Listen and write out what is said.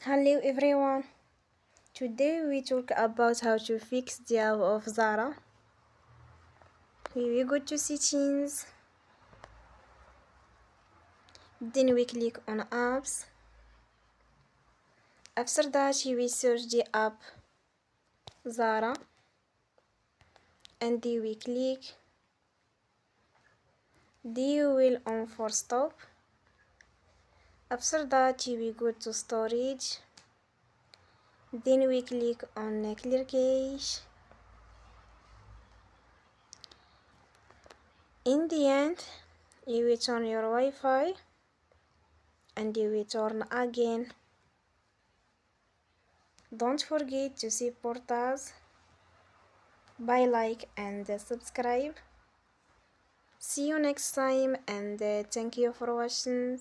Hello everyone. Today we talk about how to fix the app of Zara. We go to settings. Then we click on apps. After that we search the app Zara and we click. We will on for stop. After that we go to storage. Then we click on clear cache. In the end, you will turn your Wi-Fi and you will turn again. Don't forget to support us by like and subscribe. See you next time and thank you for watching.